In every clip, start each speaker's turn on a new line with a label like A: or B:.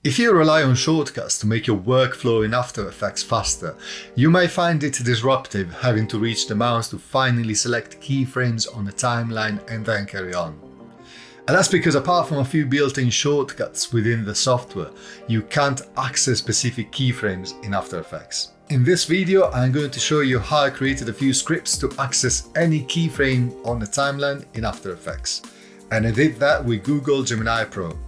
A: If you rely on shortcuts to make your workflow in After Effects faster, you may find it disruptive having to reach the mouse to finally select keyframes on the timeline and then carry on. And that's because apart from a few built-in shortcuts within the software, you can't access specific keyframes in After Effects. In this video, I'm going to show you how I created a few scripts to access any keyframe on the timeline in After Effects. And I did that with Google Gemini Pro.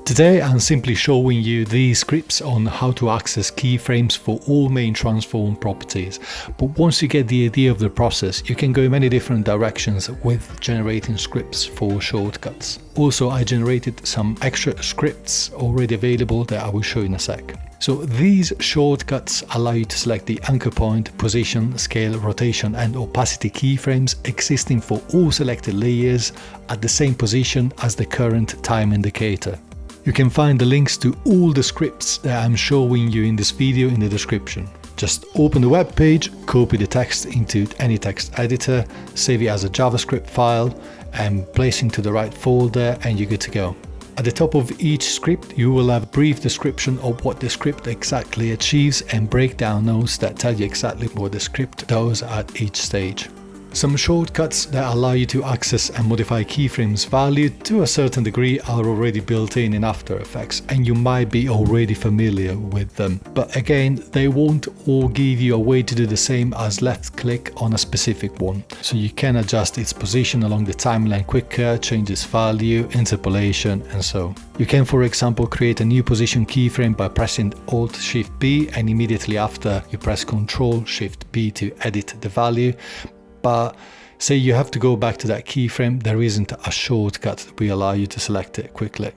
B: Today I'm simply showing you these scripts on how to access keyframes for all main transform properties. But once you get the idea of the process, you can go in many different directions with generating scripts for shortcuts. Also, I generated some extra scripts already available that I will show in a sec. So these shortcuts allow you to select the anchor point, position, scale, rotation and opacity keyframes existing for all selected layers at the same position as the current time indicator. You can find the links to all the scripts that I'm showing you in this video in the description. Just open the web page, copy the text into any text editor, save it as a JavaScript file and place it into the right folder and you're good to go. At the top of each script, you will have a brief description of what the script exactly achieves and breakdown notes that tell you exactly what the script does at each stage. Some shortcuts that allow you to access and modify keyframes value to a certain degree are already built in After Effects and you might be already familiar with them. But again, they won't all give you a way to do the same as left click on a specific one. So you can adjust its position along the timeline quicker, change its value, interpolation and so. You can, for example, create a new position keyframe by pressing Alt-Shift-B and immediately after you press Ctrl-Shift-B to edit the value. But say you have to go back to that keyframe, there isn't a shortcut that will allow you to select it quickly.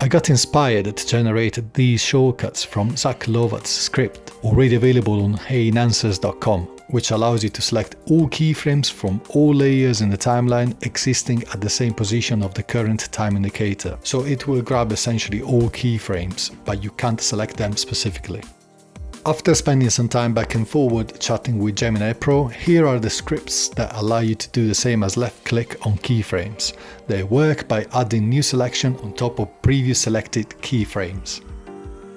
B: I got inspired to generate these shortcuts from Zach Lovat's script, already available on heyanswers.com, which allows you to select all keyframes from all layers in the timeline existing at the same position of the current time indicator. So it will grab essentially all keyframes, but you can't select them specifically. After spending some time back and forward chatting with Gemini Pro, here are the scripts that allow you to do the same as left click on keyframes. They work by adding new selection on top of previous selected keyframes.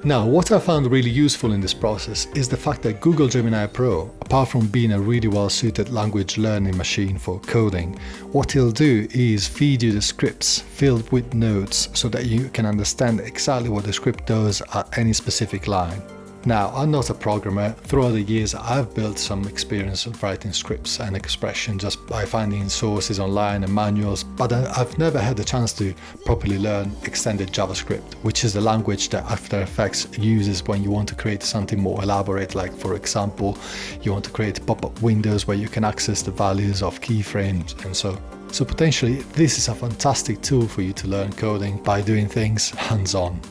B: Now, what I found really useful in this process is the fact that Google Gemini Pro, apart from being a really well suited language learning machine for coding, what it'll do is feed you the scripts filled with notes so that you can understand exactly what the script does at any specific line. Now, I'm not a programmer. Throughout the years, I've built some experience of writing scripts and expression just by finding sources online and manuals, but I've never had the chance to properly learn extended JavaScript, which is the language that After Effects uses when you want to create something more elaborate, like for example, you want to create pop-up windows where you can access the values of keyframes and so. So potentially, this is a fantastic tool for you to learn coding by doing things hands-on.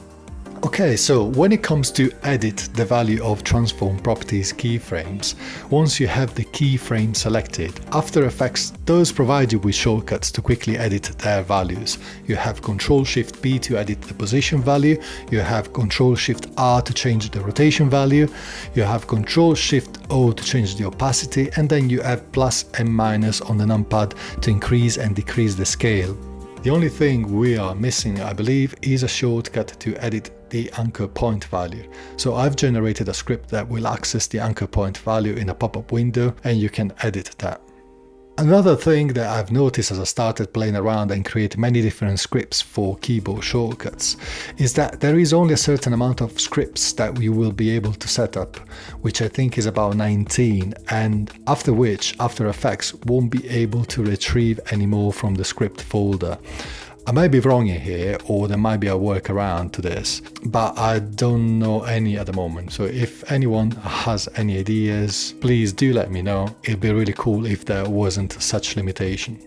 B: Okay, so when it comes to edit the value of transform properties keyframes, once you have the keyframe selected, After Effects does provide you with shortcuts to quickly edit their values. You have Ctrl-Shift-B to edit the position value, you have Ctrl-Shift-R to change the rotation value, you have Ctrl-Shift-O to change the opacity, and then you have plus and minus on the numpad to increase and decrease the scale. The only thing we are missing, I believe, is a shortcut to edit the anchor point value. So I've generated a script that will access the anchor point value in a pop-up window and you can edit that. Another thing that I've noticed as I started playing around and create many different scripts for keyboard shortcuts is that there is only a certain amount of scripts that we will be able to set up, which I think is about 19, and after which After Effects won't be able to retrieve any more from the script folder. I might be wrong in here, or there might be a workaround to this, but I don't know any at the moment. So if anyone has any ideas, please do let me know. It'd be really cool if there wasn't such limitation.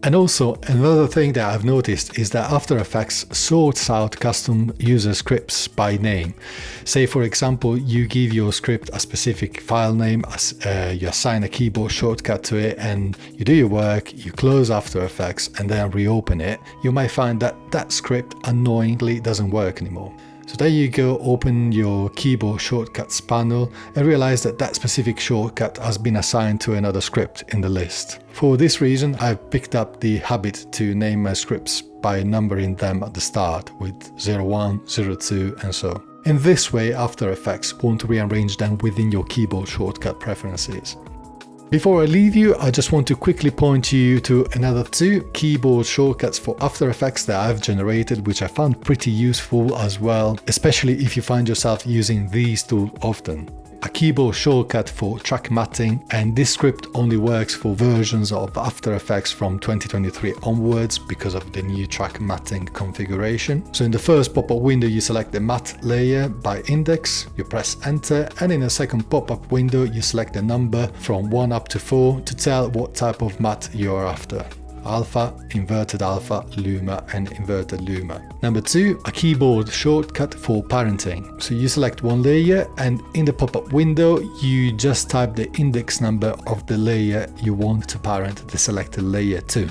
B: And also, another thing that I've noticed is that After Effects sorts out custom user scripts by name. Say for example, you give your script a specific file name, you assign a keyboard shortcut to it, and you do your work, you close After Effects and then reopen it, you might find that that script annoyingly doesn't work anymore. So there you go, open your keyboard shortcuts panel and realize that that specific shortcut has been assigned to another script in the list. For this reason, I've picked up the habit to name my scripts by numbering them at the start with 01, 02 and so. In this way, After Effects won't rearrange them within your keyboard shortcut preferences. Before I leave you, I just want to quickly point you to another 2 keyboard shortcuts for After Effects that I've generated, which I found pretty useful as well, especially if you find yourself using these tools often. A keyboard shortcut for track matting, and this script only works for versions of After Effects from 2023 onwards because of the new track matting configuration. So in the first pop-up window you select the matte layer by index, you press enter, and in a second pop-up window you select the number from 1 up to 4 to tell what type of matte you are after. Alpha, inverted alpha, luma and inverted luma. Number 2, a keyboard shortcut for parenting. So you select one layer and in the pop-up window you just type the index number of the layer you want to parent the selected layer to.